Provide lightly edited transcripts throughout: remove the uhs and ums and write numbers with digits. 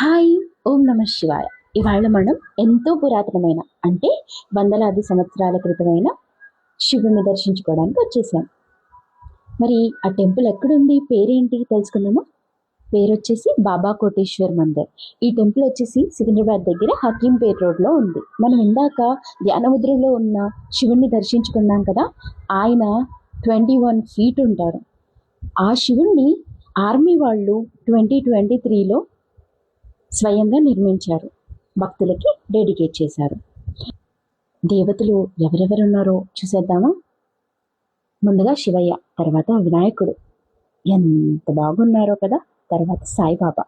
Hi, ఓం నమ శివాయ. ఇవాళ మనం ఎంతో పురాతనమైన అంటే వందలాది సంవత్సరాల క్రితమైన శివుని దర్శించుకోవడానికి వచ్చేసాం. మరి ఆ టెంపుల్ ఎక్కడుంది, పేరేంటి తెలుసుకుందామా? పేరు వచ్చేసి బాబా కోటేశ్వర్ మందిర్. ఈ టెంపుల్ వచ్చేసి సికింద్రాబాద్ దగ్గర హకీంపేట్ రోడ్లో ఉంది. మనం ఇందాక ధ్యానముద్రలో ఉన్న శివుణ్ణి దర్శించుకున్నాం కదా, ఆయన 21 feet ఉంటారు. ఆ శివుణ్ణి ఆర్మీ వాళ్ళు 2023లో స్వయంగా నిర్మించారు, భక్తులకి డెడికేట్ చేశారు. దేవతలు ఎవరెవరున్నారో చూసేద్దామా? ముందుగా శివయ్య, తర్వాత వినాయకుడు ఎంత బాగున్నారో కదా, తర్వాత సాయిబాబా.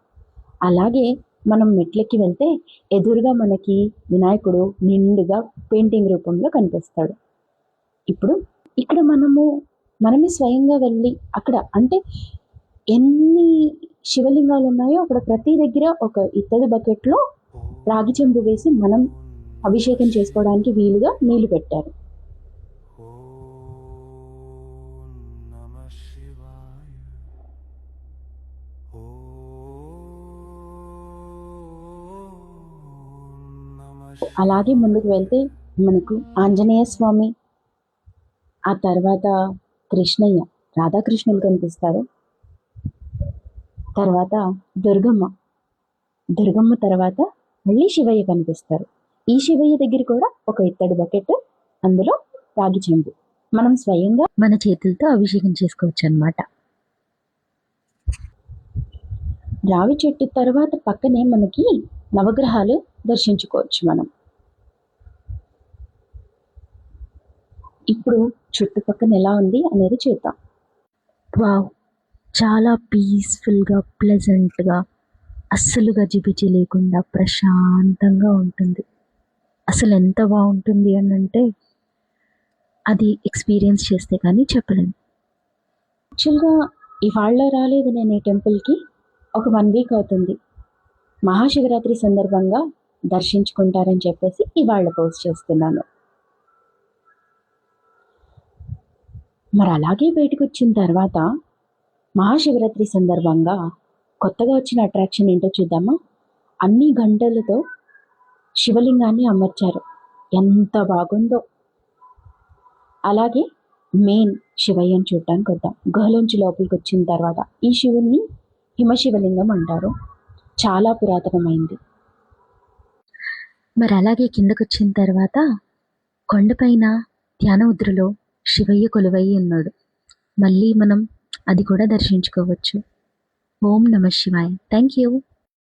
అలాగే మనం మెట్లకి వెళ్తే ఎదురుగా మనకి వినాయకుడు నిండుగా పెయింటింగ్ రూపంలో కనిపిస్తాడు. ఇప్పుడు ఇక్కడ మనమే స్వయంగా వెళ్ళి అక్కడ అంటే ఎన్ని శివలింగాలు ఉన్నాయో అక్కడ ప్రతి దగ్గర ఒక ఇత్తడి బకెట్లో రాగి చెంబు వేసి మనం అభిషేకం చేసుకోవడానికి వీలుగా నీళ్లు పెట్టారు. అలాగే ముందుకు వెళ్తే మనకు ఆంజనేయ స్వామి, ఆ తర్వాత కృష్ణయ్య, రాధాకృష్ణులు కనిపిస్తారు. తర్వాత దుర్గమ్మ తర్వాత మళ్ళీ శివయ్య కనిపిస్తారు. ఈ శివయ్య దగ్గర కూడా ఒక ఇత్తడి బకెట్, అందులో రాగి చెంబు. మనం స్వయంగా మన చేతులతో అభిషేకం చేసుకోవచ్చు అన్నమాట. రావి చెట్టు తర్వాత పక్కనే మనకి నవగ్రహాలు దర్శించుకోవచ్చు మనం. ఇప్పుడు చుట్టుపక్కన ఎలా ఉంది అనేది చూద్దాం. వావ్, చాలా పీస్ఫుల్గా, ప్లెజెంట్గా, అస్సలు గజిబిజి లేకుండా ప్రశాంతంగా ఉంటుంది. అసలు ఎంత బాగుంటుంది అని అంటే అది ఎక్స్పీరియన్స్ చేస్తే కానీ చెప్పలేము. యాక్చువల్గా ఇవాళ రాలేదు నేను ఈ టెంపుల్కి, ఒక 1 week అవుతుంది. మహాశివరాత్రి సందర్భంగా దర్శించుకుంటారని చెప్పేసి ఇవాళ పోస్ట్ చేస్తున్నాను. మరి అలాగే బయటకు వచ్చిన తర్వాత మహాశివరాత్రి సందర్భంగా కొత్తగా వచ్చిన అట్రాక్షన్ ఏంటో చూద్దామా? అన్ని గంటలతో శివలింగాన్ని అమర్చారు, ఎంత బాగుందో. అలాగే మెయిన్ శివయ్యని చూడటానికి వద్దాం. గుహలోంచి లోపలికి వచ్చిన తర్వాత ఈ శివుణ్ణి హిమశివలింగం అంటారు, చాలా పురాతనమైంది. మరి అలాగే కిందకు వచ్చిన తర్వాత కొండపైన ధ్యానముద్రలో శివయ్య కొలువై ఉన్నాడు. మళ్ళీ మనం అది కూడా దర్శించుకోవచ్చు. ఓం నమ శివాయ. Thank you.